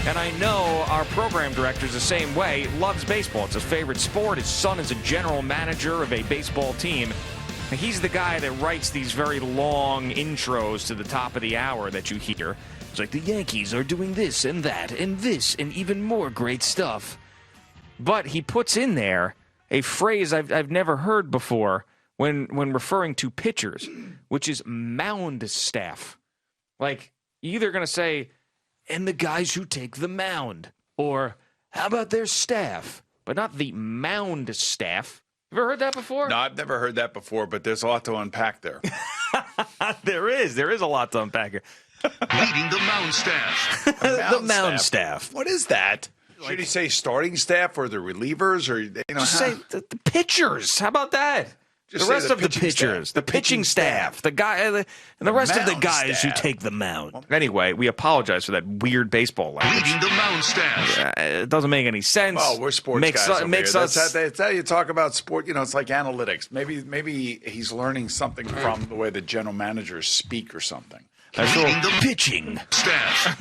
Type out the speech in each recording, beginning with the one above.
And I know our program director's the same way, loves baseball. It's his favorite sport. His son is a general manager of a baseball team. And he's the guy that writes these very long intros to the top of the hour that you hear. It's like, the Yankees are doing this and that and this and even more great stuff. But he puts in there a phrase I've never heard before when referring to pitchers, which is mound staff. Like, you're either going to say, and the guys who take the mound, or how about their staff, but not the mound staff. You ever heard that before? No, I've never heard that before, but there's a lot to unpack there. There is a lot to unpack here. Leading the mound staff. The mound staff. What is that? Should he say starting staff or the relievers, or Just say the pitchers. How about that? Just the rest say of the pitchers, staff. the pitching staff, the guy, and the rest of the mound guys staff. who take the mound. Anyway, we apologize for that weird baseball language. Leading the mound staff. It doesn't make any sense. Oh, we're sports makes guys. Makes over us. here. That's how you talk about sport. It's like analytics. Maybe he's learning something from the way the general managers speak or something. Leading the pitching staff.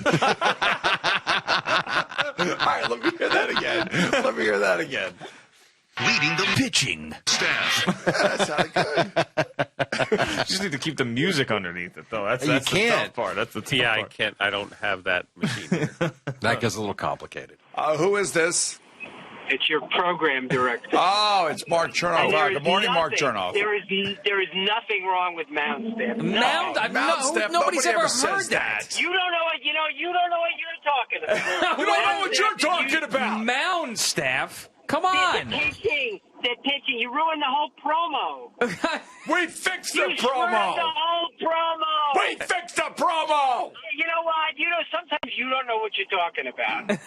All right, let me hear that again. Leading the pitching staff. That sounded good. You just need to keep the music underneath it, though. That's the tough part. That's the tough part. I can't. I don't have that machine here. That gets a little complicated. Who is this? It's your program director. Oh, it's Mark Chernoff. And there is Good morning, Mark nothing- Chernoff. There is nothing wrong with mound staff. Mound? Mound staff, Nobody's nobody ever ever heard says that. You don't know what you don't know what you're talking about. You don't know what you're Mound staff, talking about. Mound staff? Come The on. pitching. You ruined the whole promo. We fixed the You screwed promo. the whole promo. We fixed the promo. You know what? Sometimes you don't know what you're talking about.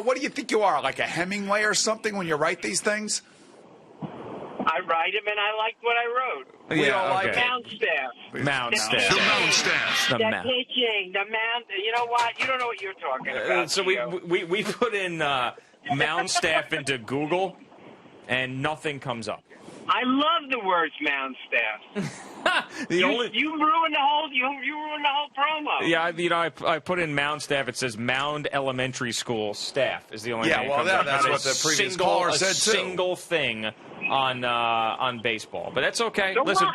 What do you think you are, like a Hemingway or something when you write these things? I write them, and I liked what I wrote. We don't like it. Mound staff. Mound The staff. The mound staff. The The mound. pitching, the mound. You know what? You don't know what you're talking about. So Gio. we put in mound staff into Google, and nothing comes up. I love the words mound staff. You ruined the whole. You ruined the whole promo. Yeah, I put in Mound staff. It says Mound Elementary School staff is the only thing. well, that comes up. that's Not what a the previous single, caller a said, too. single thing on baseball, but that's okay. So Listen.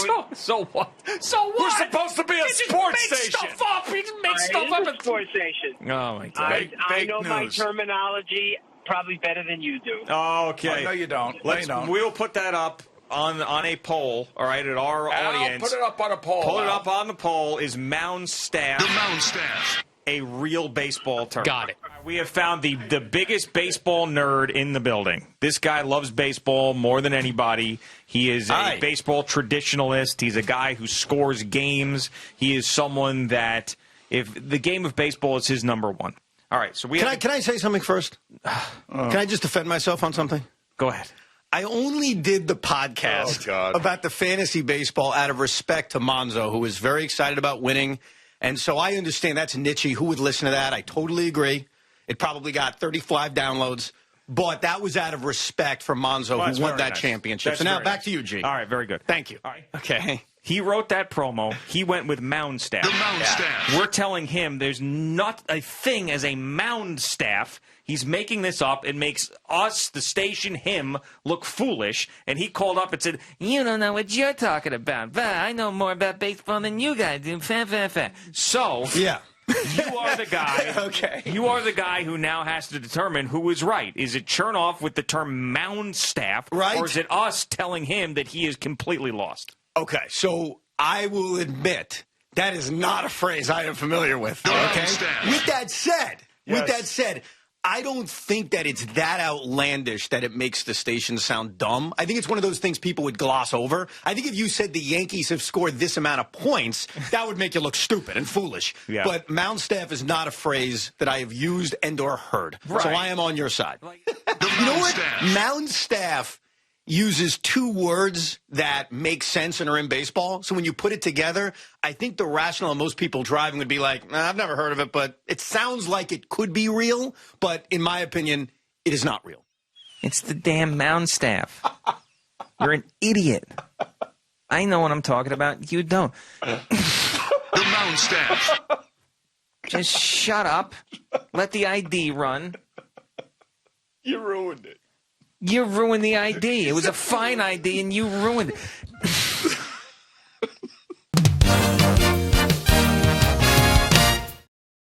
what? So what? So what? We're supposed to be a You just sports make station. Stuff up. You just make It stuff is up. a sports station. Oh my God. I Fake know my news. terminology probably better than you do. Okay. No, you don't. No, you don't. We'll put that up on a poll. All right, at our audience. Put it up on a poll. Pull it Al. up on the poll. Is mound staff The mound staff. a real baseball term? Got it. We have found the biggest baseball nerd in the building. This guy loves baseball more than anybody. He is a baseball traditionalist. He's a guy who scores games. He is someone that, if the game of baseball is his number one. All right, so Can I say something first? Can I just defend myself on something? Go ahead. I only did the podcast about the fantasy baseball out of respect to Monzo, who is very excited about winning. And so I understand that's niche-y. Who would listen to that? I totally agree. It probably got 35 downloads. But that was out of respect for Monzo, Well, that's who won very that nice. championship. That's So now very back nice. to you, G. All right, very good. Thank you. All right. Okay. He wrote that promo. He went with mound staff. The mound staff. We're telling him there's not a thing as a mound staff. He's making this up. It makes us, the station, him, look foolish. And he called up and said, "You don't know what you're talking about. Bah, I know more about baseball than you guys do." So, Yeah. you are the guy. Okay. You are the guy who now has to determine who is right. Is it Chernoff with the term mound staff, Right. or is it us telling him that he is completely lost? Okay, so I will admit that is not a phrase I am familiar with. Okay. staff. With that said, I don't think that it's that outlandish that it makes the station sound dumb. I think it's one of those things people would gloss over. I think if you said the Yankees have scored this amount of points, that would make you look stupid and foolish. Yeah. But mound staff is not a phrase that I have used and or heard. Right. So I am on your side. The You know mound what? staff. Mound staff uses two words that make sense and are in baseball. So when you put it together, I think the rationale of most people driving would be like, nah, I've never heard of it, but it sounds like it could be real. But in my opinion, it is not real. It's the damn mound staff. You're an idiot. I know what I'm talking about. You don't. The mound staff. Just shut up. Let the ID run. You ruined it. You ruined the ID. It was a fine ID, and you ruined it.